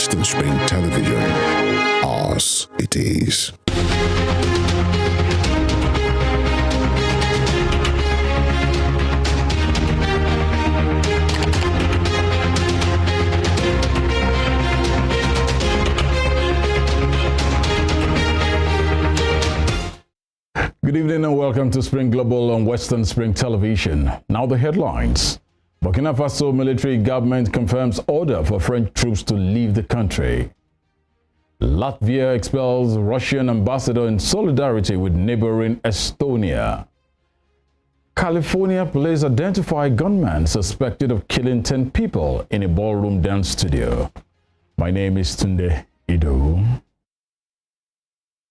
Western Spring Television. Ours it is. Good evening and welcome to Spring Global on Western Spring Television. Now the headlines. Burkina Faso military government confirms order for French troops to leave the country. Latvia expels Russian ambassador in solidarity with neighboring Estonia. California police identify gunman suspected of killing 10 people in a ballroom dance studio. My name is Tunde Ido.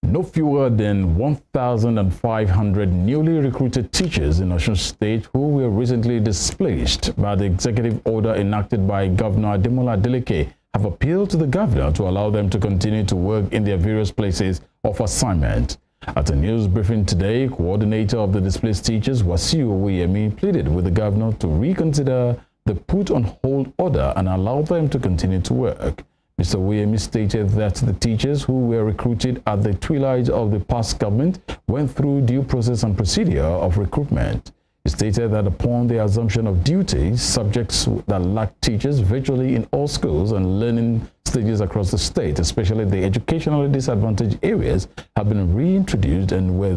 No fewer than 1,500 newly recruited teachers in Osun State who were recently displaced by the executive order enacted by Governor Ademola Adeleke have appealed to the governor to allow them to continue to work in their various places of assignment. At a news briefing today, coordinator of the displaced teachers, Wasiu Oyemi, pleaded with the governor to reconsider the put-on-hold order and allow them to continue to work. Mr. Oyemi stated that the teachers who were recruited at the twilight of the past government went through due process and procedure of recruitment. He stated that upon the assumption of duty, subjects that lack teachers virtually in all schools and learning stages across the state, especially the educationally disadvantaged areas, have been reintroduced, and where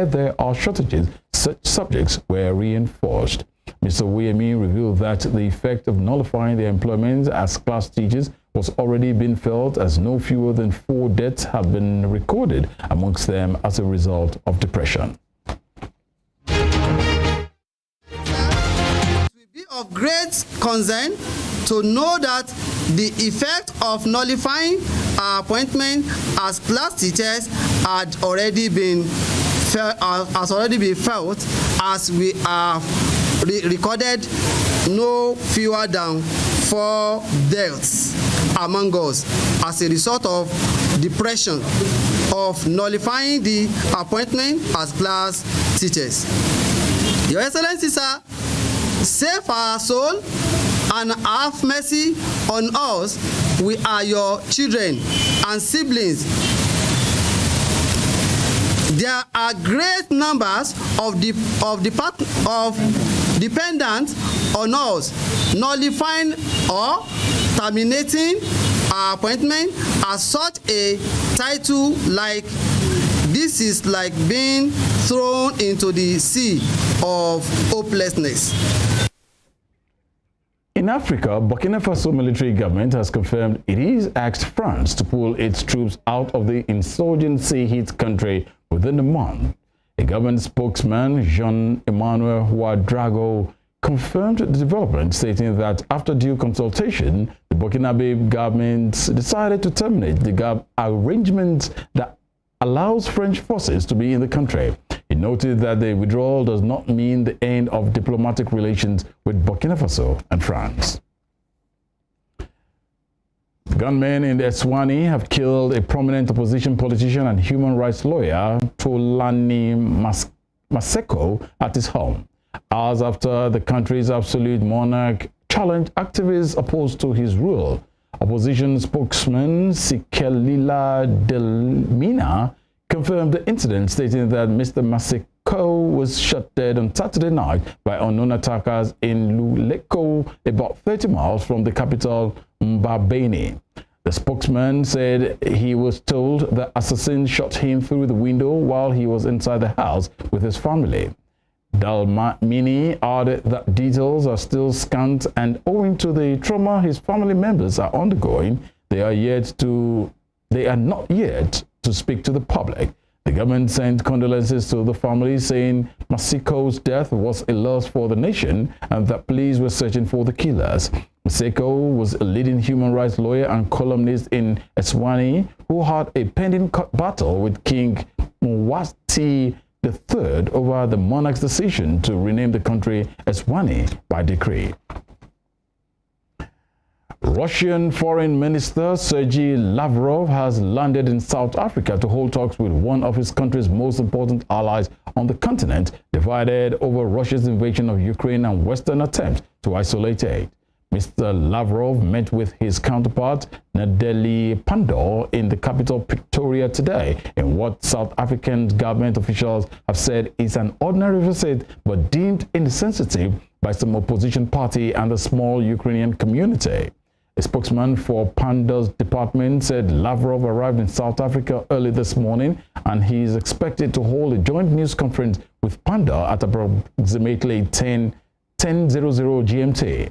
there are shortages, such subjects were reinforced. Mr. Oyemi revealed that the effect of nullifying their employment as class teachers was already being felt, as no fewer than 4 deaths have been recorded amongst them as a result of depression. It will be of great concern to know that the effect of nullifying our appointment as class teachers has already been felt, as we are recorded no fewer than 4 deaths among us as a result of depression of nullifying the appointment as class teachers. Your Excellency, sir, save our soul and have mercy on us. We are your children and siblings. There are great numbers of dependents on us. Nullifying or terminating our appointment as such a title like this is like being thrown into the sea of hopelessness. In Africa, Burkina Faso military government has confirmed it is asked France to pull its troops out of the insurgency-hit country within a month. A government spokesman, Jean-Emmanuel Ouedraogo, confirmed the development, stating that after due consultation, the Burkinabe government decided to terminate the arrangement that allows French forces to be in the country. He noted that the withdrawal does not mean the end of diplomatic relations with Burkina Faso and France. Gunmen in Eswatini have killed a prominent opposition politician and human rights lawyer, Tolani Maseko, at his home, hours after the country's absolute monarch challenged activists opposed to his rule. Opposition spokesman Sikelila Delmina confirmed the incident, stating that Mr. Maseko was shot dead on Saturday night by unknown attackers in Luleko, about 30 miles from the capital, Mbabane. The spokesman said he was told the assassin shot him through the window while he was inside the house with his family. Dalmini added that details are still scant, and owing to the trauma his family members are undergoing, they are not yet to speak to the public. The government sent condolences to the family, saying Masiko's death was a loss for the nation and that police were searching for the killers. Maseko was a leading human rights lawyer and columnist in Eswatini who had a pending battle with King Mwati III over the monarch's decision to rename the country Eswatini by decree. Russian Foreign Minister Sergei Lavrov has landed in South Africa to hold talks with one of his country's most important allies on the continent, divided over Russia's invasion of Ukraine and Western attempts to isolate it. Mr. Lavrov met with his counterpart, Nadeli Pandor, in the capital Pretoria today, in what South African government officials have said is an ordinary visit, but deemed insensitive by some opposition party and the small Ukrainian community. A spokesman for Pandor's department said Lavrov arrived in South Africa early this morning, and he is expected to hold a joint news conference with Pandor at approximately 10:00 GMT.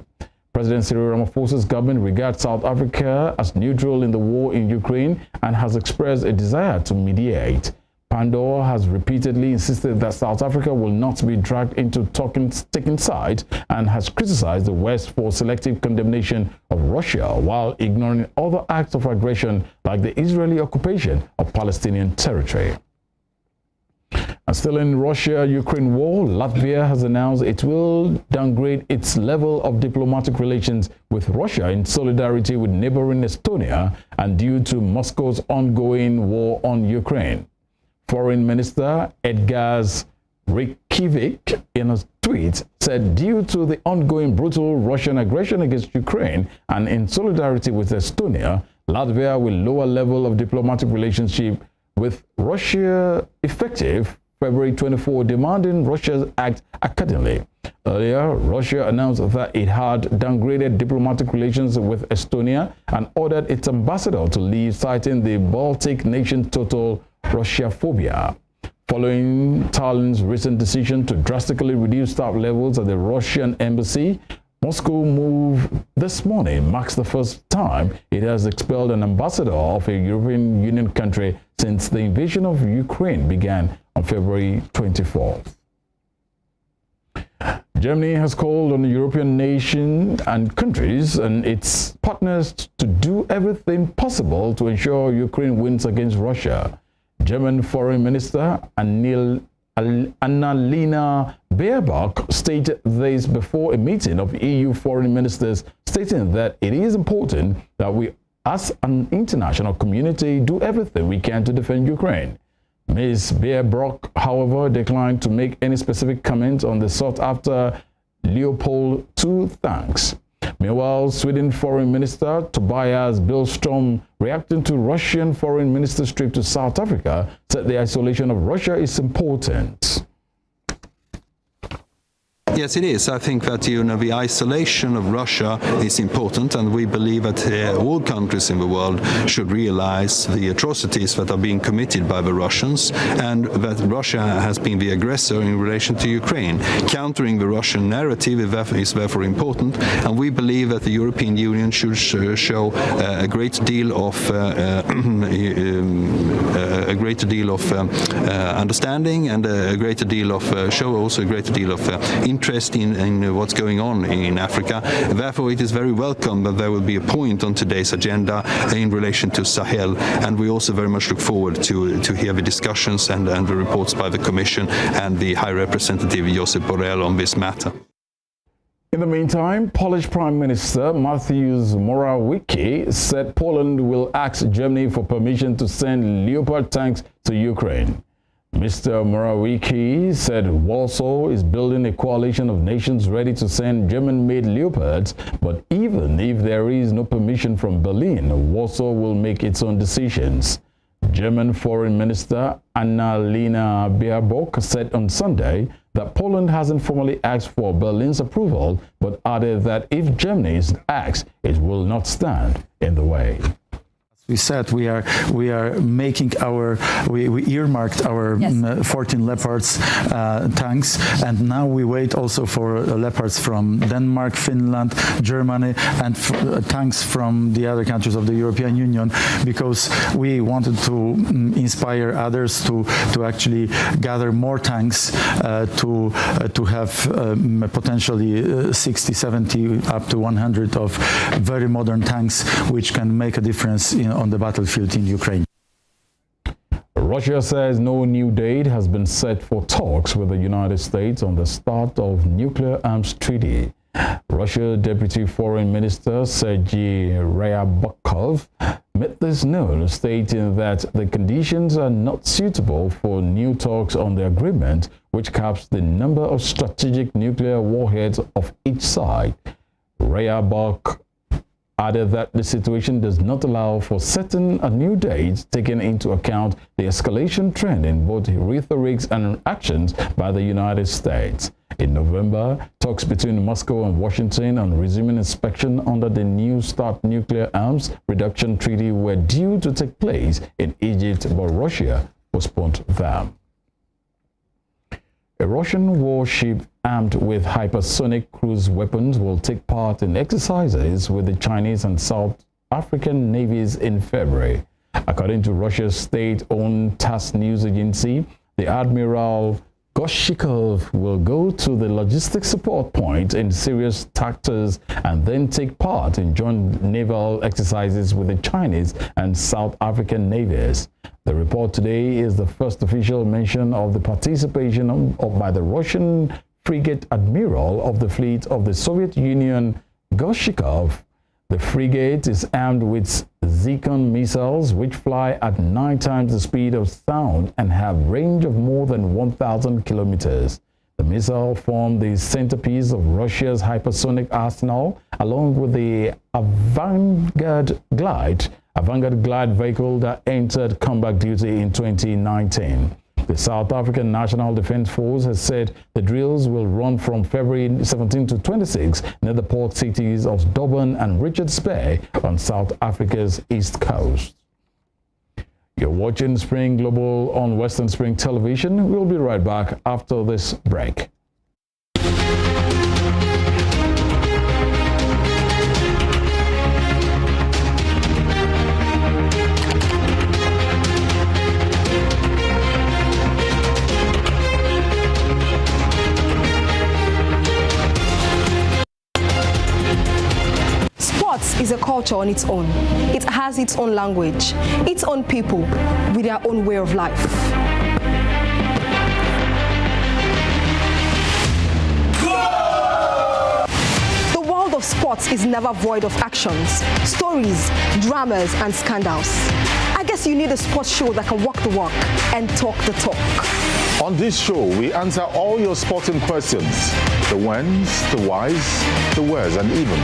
President Cyril Ramaphosa's government regards South Africa as neutral in the war in Ukraine and has expressed a desire to mediate. Pandor has repeatedly insisted that South Africa will not be dragged into taking sides and has criticized the West for selective condemnation of Russia while ignoring other acts of aggression like the Israeli occupation of Palestinian territory. And still in Russia-Ukraine war, Latvia has announced it will downgrade its level of diplomatic relations with Russia in solidarity with neighboring Estonia and due to Moscow's ongoing war on Ukraine. Foreign Minister Edgars Rinkevich, in a tweet, said due to the ongoing brutal Russian aggression against Ukraine and in solidarity with Estonia, Latvia will lower level of diplomatic relationship with Russia effective February 24, demanding Russia act accordingly. Earlier, Russia announced that it had downgraded diplomatic relations with Estonia and ordered its ambassador to leave, citing the Baltic nation's total Russia-phobia. Following Tallinn's recent decision to drastically reduce staff levels at the Russian embassy, Moscow's move this morning marks the first time it has expelled an ambassador of a European Union country since the invasion of Ukraine began on February 24th. Germany has called on the European nations and countries and its partners to do everything possible to ensure Ukraine wins against Russia. German Foreign Minister Annalena Baerbock stated this before a meeting of EU foreign ministers, stating that it is important that we, as an international community, do everything we can to defend Ukraine. Ms. Baerbock, however, declined to make any specific comments on the sought-after Leopard 2 tanks. Meanwhile, Sweden Foreign Minister Tobias Billström, reacting to Russian Foreign Minister's trip to South Africa, said the isolation of Russia is important. Yes, it is. I think that the isolation of Russia is important, and we believe that all countries in the world should realize the atrocities that are being committed by the Russians, and that Russia has been the aggressor in relation to Ukraine. Countering the Russian narrative is therefore important, and we believe that the European Union should show a great deal of understanding and a greater deal of show also a greater deal of interest in what's going on in Africa. Therefore, it is very welcome that there will be a point on today's agenda in relation to Sahel, and we also very much look forward to hear the discussions and the reports by the Commission and the High Representative Josep Borrell on this matter. In the meantime, Polish Prime Minister Mateusz Morawiecki said Poland will ask Germany for permission to send Leopard tanks to Ukraine. Mr. Morawiecki said Warsaw is building a coalition of nations ready to send German-made Leopards, but even if there is no permission from Berlin, Warsaw will make its own decisions. German Foreign Minister Annalena Baerbock said on Sunday that Poland hasn't formally asked for Berlin's approval, but added that if Germany is asked, it will not stand in the way. We said we are making we earmarked our 14 Leopards tanks, and now we wait also for Leopards from Denmark, Finland, Germany, and tanks from the other countries of the European Union, because we wanted to inspire others to actually gather more tanks to have potentially 60, 70, up to 100 of very modern tanks which can make a difference on the battlefield in Ukraine. Russia says no new date has been set for talks with the United States on the start of nuclear arms treaty. Russia Deputy Foreign Minister Sergei Ryabkov made this known, stating that the conditions are not suitable for new talks on the agreement, which caps the number of strategic nuclear warheads of each side. Rayabok added that the situation does not allow for setting a new date, taking into account the escalation trend in both rhetorics and actions by the United States. In November, talks between Moscow and Washington on resuming inspection under the New START nuclear arms reduction treaty were due to take place in Egypt, but Russia postponed them. A Russian warship armed with hypersonic cruise weapons will take part in exercises with the Chinese and South African navies in February. According to Russia's state-owned TASS news agency, the Admiral Gorshikov will go to the logistics support point in Sirius Tactus and then take part in joint naval exercises with the Chinese and South African navies. The report today is the first official mention of the participation by the Russian frigate admiral of the fleet of the Soviet Union, Gorshikov. The frigate is armed with Zircon missiles, which fly at 9 times the speed of sound and have range of more than 1,000 kilometers. The missile formed the centerpiece of Russia's hypersonic arsenal, along with the Avangard glide vehicle that entered combat duty in 2019. The South African National Defence Force has said the drills will run from February 17 to 26 near the port cities of Durban and Richards Bay on South Africa's east coast. You're watching Spring Global on Western Spring Television. We'll be right back after this break. Is a culture on its own. It has its own language, its own people with their own way of life. The world of sports is never void of actions, stories, dramas, and scandals. I guess you need a sports show that can walk the walk and talk the talk. On this show, we answer all your sporting questions. The whens, the whys, the wheres, and even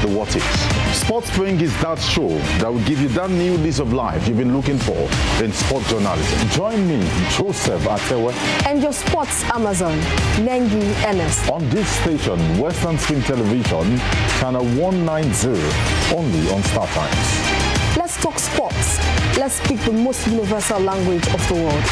the what ifs. Sports Spring is that show that will give you that new lease of life you've been looking for in sports journalism. Join me, Joseph Atewe, and your sports Amazon, Nengi Ernest. On this station, Western Spring Television, channel 190, only on Star Times. Let's talk sports. Let's speak the most universal language of the world.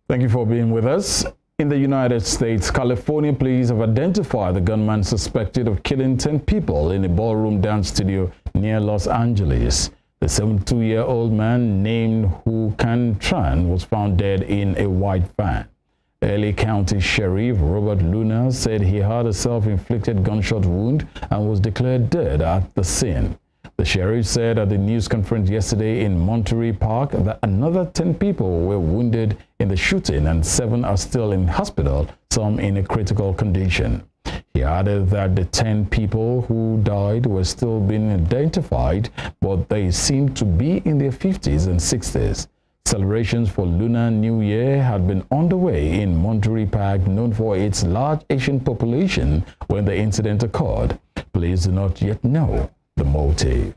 Thank you for being with us. In the United States, California police have identified the gunman suspected of killing 10 people in a ballroom dance studio near Los Angeles. The 72-year-old man named Hu Can Tran was found dead in a white van. LA County Sheriff Robert Luna said he had a self-inflicted gunshot wound and was declared dead at the scene. The sheriff said at the news conference yesterday in Monterey Park that another 10 people were wounded in the shooting and 7 are still in hospital, some in a critical condition. He added that the 10 people who died were still being identified, but they seemed to be in their 50s and 60s. Celebrations for Lunar New Year had been underway in Monterey Park, known for its large Asian population, when the incident occurred. Police do not yet know the motive.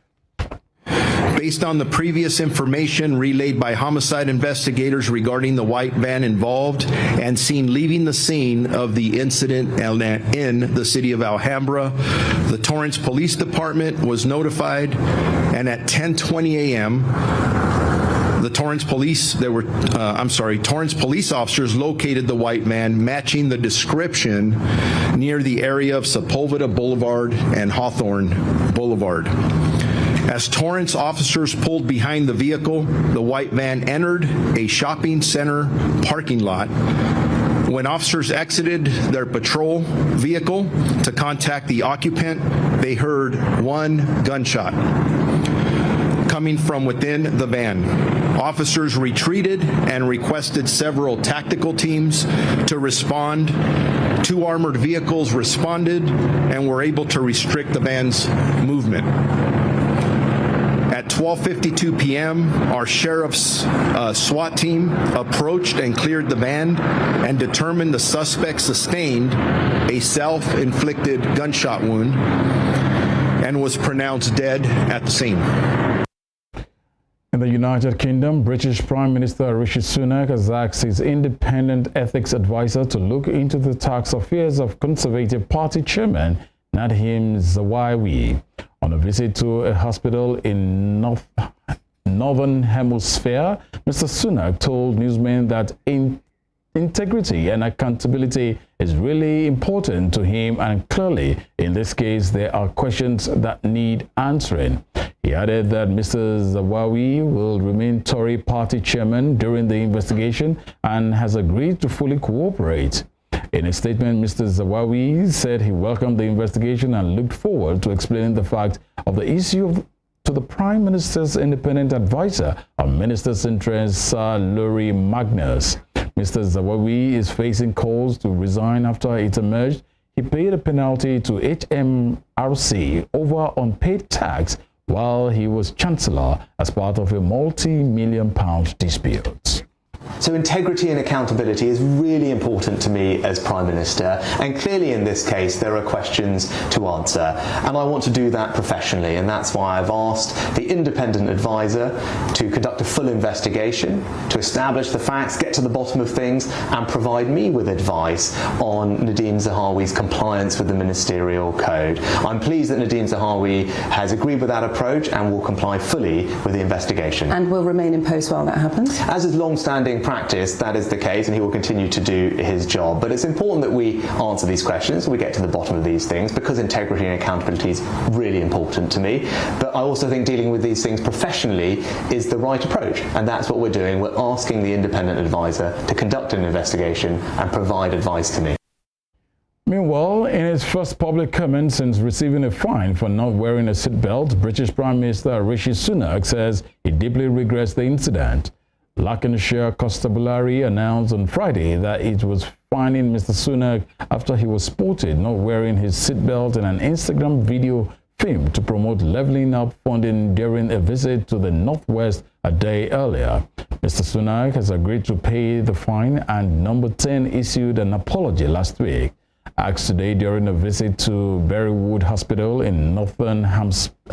Based on the previous information relayed by homicide investigators regarding the white van involved and seen leaving the scene of the incident in the city of Alhambra, the Torrance Police Department was notified, and at 10:20 a.m., the Torrance police officers located the white van matching the description near the area of Sepulveda Boulevard and Hawthorne Boulevard. As Torrance officers pulled behind the vehicle, the white van entered a shopping center parking lot. When officers exited their patrol vehicle to contact the occupant, they heard one gunshot. coming from within the van. Officers retreated and requested several tactical teams to respond. 2 armored vehicles responded and were able to restrict the van's movement. At 12:52 p.m., our sheriff's SWAT team approached and cleared the van and determined the suspect sustained a self-inflicted gunshot wound and was pronounced dead at the scene. In the United Kingdom, British Prime Minister Rishi Sunak has asked his independent ethics advisor to look into the tax affairs of Conservative Party Chairman Nadhim Zawawi. On a visit to a hospital in Northern Hemisphere, Mr. Sunak told newsmen that integrity and accountability is really important to him, and clearly, in this case, there are questions that need answering. He added that Mr. Zawawi will remain Tory party chairman during the investigation and has agreed to fully cooperate. In a statement, Mr. Zawawi said he welcomed the investigation and looked forward to explaining the fact of the issue to the Prime Minister's independent advisor on Minister's interests, Sir Laurie Magnus. Mr. Zawawi is facing calls to resign after it emerged he paid a penalty to HMRC over unpaid tax while he was Chancellor as part of a multi-million-pound dispute. So integrity and accountability is really important to me as Prime Minister, and clearly in this case there are questions to answer, and I want to do that professionally, and that's why I've asked the independent advisor to conduct a full investigation, to establish the facts, get to the bottom of things, and provide me with advice on Nadhim Zahawi's compliance with the Ministerial Code. I'm pleased that Nadhim Zahawi has agreed with that approach and will comply fully with the investigation. And will remain in post while that happens? As is long-standing practice, that is the case, and he will continue to do his job. But it's important that we answer these questions, we get to the bottom of these things, because integrity and accountability is really important to me. But I also think dealing with these things professionally is the right approach, and that's what we're doing. We're asking the independent advisor to conduct an investigation and provide advice to me. Meanwhile, in his first public comment since receiving a fine for not wearing a seatbelt, British Prime Minister Rishi Sunak says he deeply regrets the incident. Lancashire Constabulary announced on Friday that it was fining Mr. Sunak after he was spotted not wearing his seatbelt in an Instagram video filmed to promote levelling up funding during a visit to the Northwest a day earlier. Mr. Sunak has agreed to pay the fine, and Number 10 issued an apology last week. Asked today during a visit to Berrywood Hospital in Northampton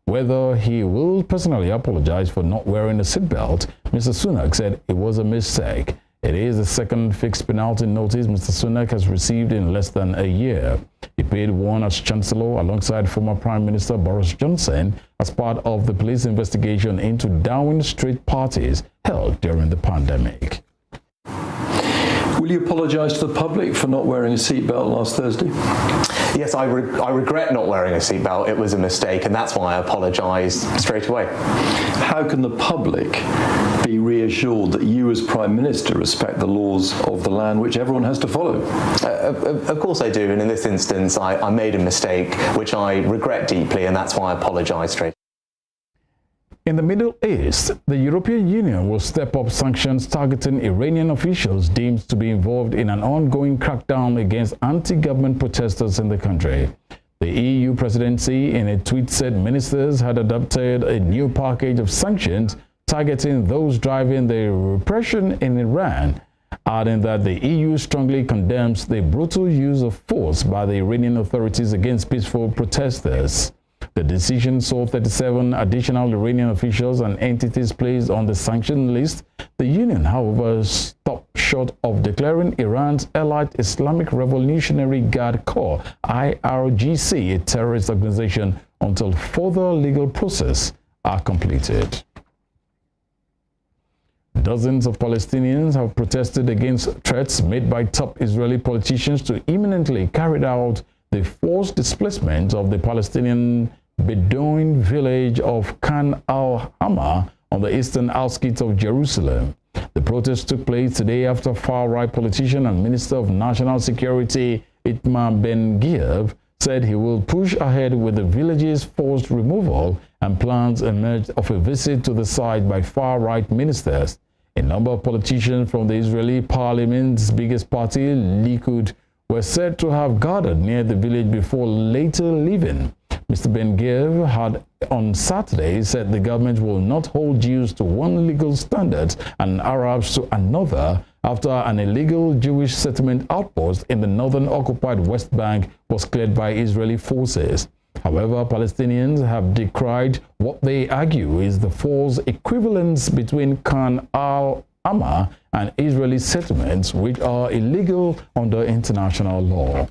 whether he will personally apologize for not wearing a seatbelt, Mr. Sunak said it was a mistake. It is the second fixed penalty notice Mr. Sunak has received in less than a year. He paid one as Chancellor alongside former Prime Minister Boris Johnson as part of the police investigation into Downing Street parties held during the pandemic. Will you apologise to the public for not wearing a seatbelt last Thursday? Yes, I regret not wearing a seatbelt. It was a mistake, and that's why I apologised straight away. How can the public be reassured that you as Prime Minister respect the laws of the land which everyone has to follow? Of course I do, and in this instance I made a mistake which I regret deeply, and that's why I apologise straight away. In the Middle East, the European Union will step up sanctions targeting Iranian officials deemed to be involved in an ongoing crackdown against anti-government protesters in the country. The EU presidency in a tweet said ministers had adopted a new package of sanctions targeting those driving the repression in Iran, adding that the EU strongly condemns the brutal use of force by the Iranian authorities against peaceful protesters. The decision saw 37 additional Iranian officials and entities placed on the sanction list. The union, however, stopped short of declaring Iran's allied Islamic Revolutionary Guard Corps, IRGC, a terrorist organization until further legal process are completed. Dozens of Palestinians have protested against threats made by top Israeli politicians to imminently carry out the forced displacement of the Palestinian Bedouin village of Khan al-Hamma on the eastern outskirts of Jerusalem. The protest took place today after far-right politician and Minister of National Security Itamar Ben-Gvir said he will push ahead with the village's forced removal and plans emerged of a visit to the site by far-right ministers. A number of politicians from the Israeli parliament's biggest party, Likud, were said to have gathered near the village before later leaving. Mr. Ben-Gvir had on Saturday said the government will not hold Jews to one legal standard and Arabs to another after an illegal Jewish settlement outpost in the northern occupied West Bank was cleared by Israeli forces. However, Palestinians have decried what they argue is the false equivalence between Khan al-Ahmar and Israeli settlements, which are illegal under international law.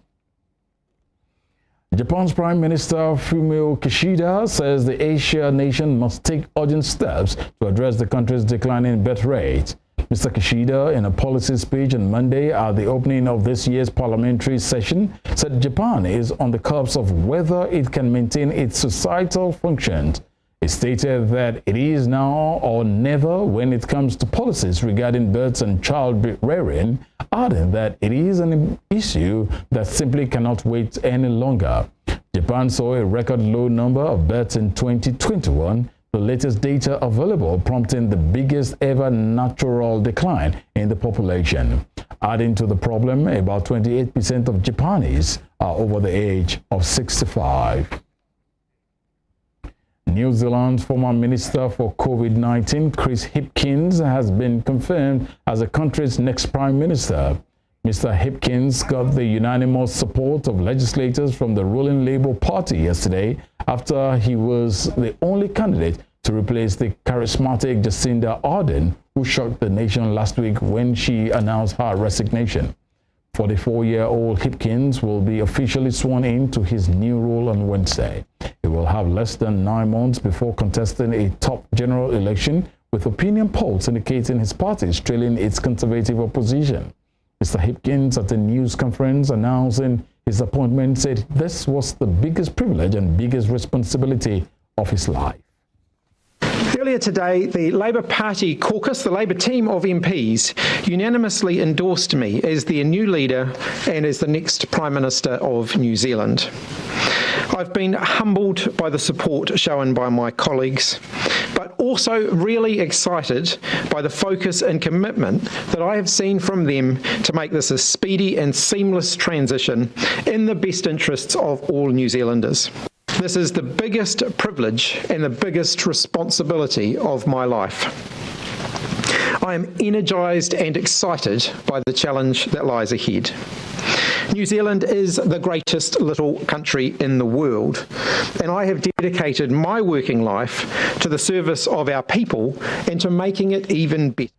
Japan's Prime Minister Fumio Kishida says the Asia nation must take urgent steps to address the country's declining birth rate. Mr. Kishida, in a policy speech on Monday at the opening of this year's parliamentary session, said Japan is on the cusp of whether it can maintain its societal functions. He stated that it is now or never when it comes to policies regarding births and child rearing, adding that it is an issue that simply cannot wait any longer. Japan saw a record low number of births in 2021, the latest data available prompting the biggest ever natural decline in the population. Adding to the problem, about 28% of Japanese are over the age of 65. New Zealand's former Minister for COVID-19, Chris Hipkins, has been confirmed as the country's next Prime Minister. Mr. Hipkins got the unanimous support of legislators from the ruling Labour Party yesterday after he was the only candidate to replace the charismatic Jacinda Ardern, who shocked the nation last week when she announced her resignation. 44-year-old Hipkins will be officially sworn in to his new role on Wednesday. He will have less than 9 months before contesting a top general election, with opinion polls indicating his party is trailing its conservative opposition. Mr. Hipkins, at a news conference announcing his appointment, said this was the biggest privilege and biggest responsibility of his life. Earlier today, the Labour Party caucus, the Labour team of MPs, unanimously endorsed me as their new leader and as the next Prime Minister of New Zealand. I've been humbled by the support shown by my colleagues, but also really excited by the focus and commitment that I have seen from them to make this a speedy and seamless transition in the best interests of all New Zealanders. This is the biggest privilege and the biggest responsibility of my life. I am energised and excited by the challenge that lies ahead. New Zealand is the greatest little country in the world, and I have dedicated my working life to the service of our people and to making it even better.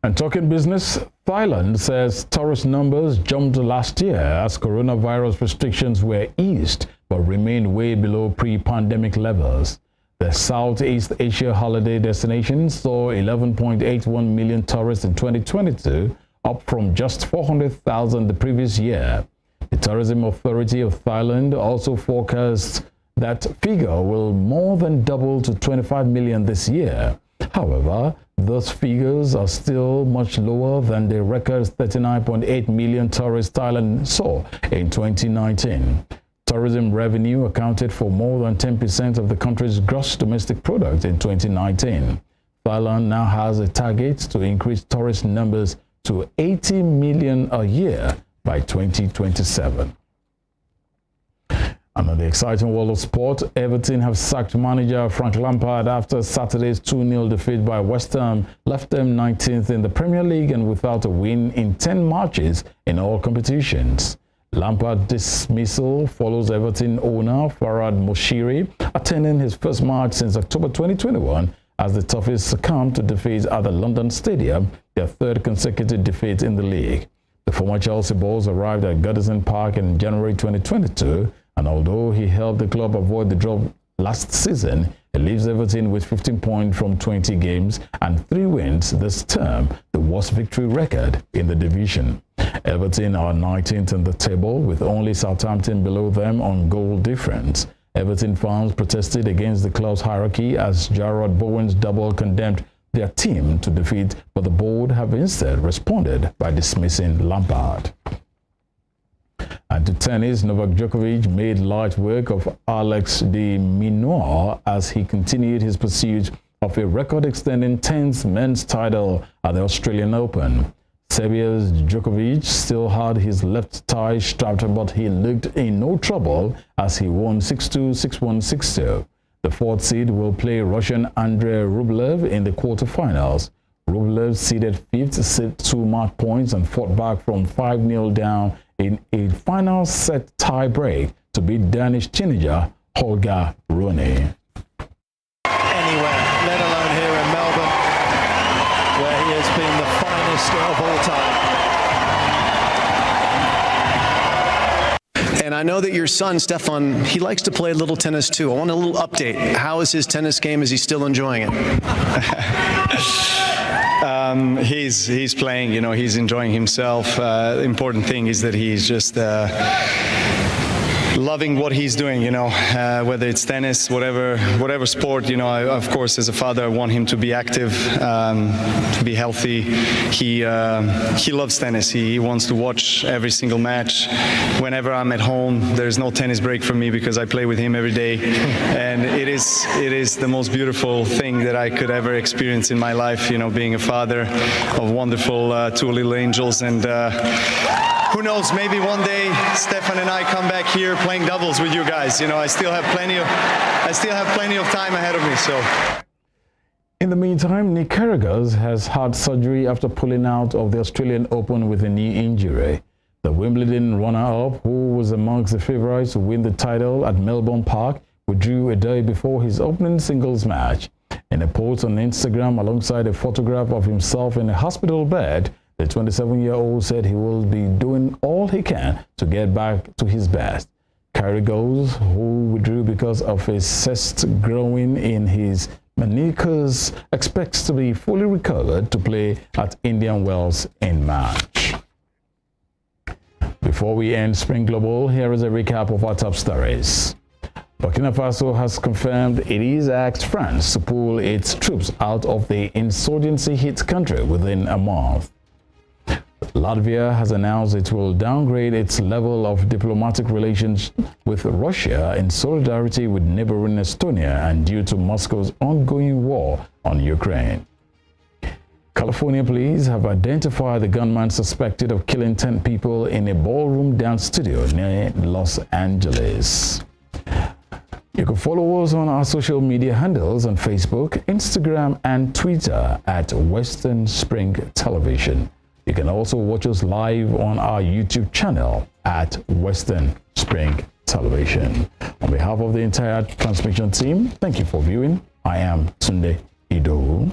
And talking business, Thailand says tourist numbers jumped last year as coronavirus restrictions were eased, but remained way below pre-pandemic levels. The Southeast Asia holiday destination saw 11.81 million tourists in 2022, up from just 400,000 the previous year. The Tourism Authority of Thailand also forecasts that figure will more than double to 25 million this year. However, those figures are still much lower than the record 39.8 million tourists Thailand saw in 2019. Tourism revenue accounted for more than 10% of the country's gross domestic product in 2019. Thailand now has a target to increase tourist numbers to 80 million a year by 2027. And in the exciting world of sport, Everton have sacked manager Frank Lampard after Saturday's 2-0 defeat by West Ham left them 19th in the Premier League and without a win in 10 matches in all competitions. Lampard's dismissal follows Everton owner Farhad Moshiri attending his first match since October 2021 as the Toffees succumbed to defeat at the London Stadium, their third consecutive defeat in the league. The former Chelsea Bulls arrived at Goodison Park in January 2022, and although he helped the club avoid the drop last season, it leaves Everton with 15 points from 20 games and 3 wins this term, the worst victory record in the division. Everton are 19th in the table, with only Southampton below them on goal difference. Everton fans protested against the club's hierarchy as Jarrod Bowen's double condemned their team to defeat, but the board have instead responded by dismissing Lampard. And to tennis, Novak Djokovic made light work of Alex de Minaur as he continued his pursuit of a record-extending 10th men's title at the Australian Open. Serbia's Djokovic still had his left thigh strapped, but he looked in no trouble as he won 6-2, 6-1, 6-2. The fourth seed will play Russian Andrei Rublev in the quarterfinals. Rublev seeded fifth, set 2 mark points and fought back from 5-0 down in a final set tie break to beat Danish teenager Holger Rune. Anywhere, let alone here in Melbourne, where he has been the finest of all time. And I know that your son, Stefan, he likes to play a little tennis too. I want a little update. How is his tennis game? Is he still enjoying it? He's playing, you know, he's enjoying himself. The important thing is that he's just loving what he's doing, you know, whether it's tennis, whatever sport, you know. Of course, as a father, I want him to be active, to be healthy. He loves tennis. He wants to watch every single match. Whenever I'm at home, there's no tennis break for me because I play with him every day, and it is the most beautiful thing that I could ever experience in my life, you know, being a father of wonderful 2 little angels. And who knows, maybe one day Stefan and I come back here playing doubles with you guys. You know, I still have plenty of time ahead of me, so. In the meantime, Nick Kyrgios has had surgery after pulling out of the Australian Open with a knee injury. The Wimbledon runner-up, who was amongst the favourites to win the title at Melbourne Park, withdrew a day before his opening singles match. In a post on Instagram alongside a photograph of himself in a hospital bed, the 27-year-old said he will be doing all he can to get back to his best. Kyrgios, who withdrew because of a cyst growing in his meniscus, expects to be fully recovered to play at Indian Wells in March. Before we end Spring Global, here is a recap of our top stories. Burkina Faso has confirmed it is asked France to pull its troops out of the insurgency-hit country within a month. Latvia has announced it will downgrade its level of diplomatic relations with Russia in solidarity with neighboring Estonia and due to Moscow's ongoing war on Ukraine. California police have identified the gunman suspected of killing 10 people in a ballroom dance studio near Los Angeles. You can follow us on our social media handles on Facebook, Instagram, and Twitter at Western Spring Television. You can also watch us live on our YouTube channel at Western Spring Television. On behalf of the entire transmission team, thank you for viewing. I am Tunde Idowu.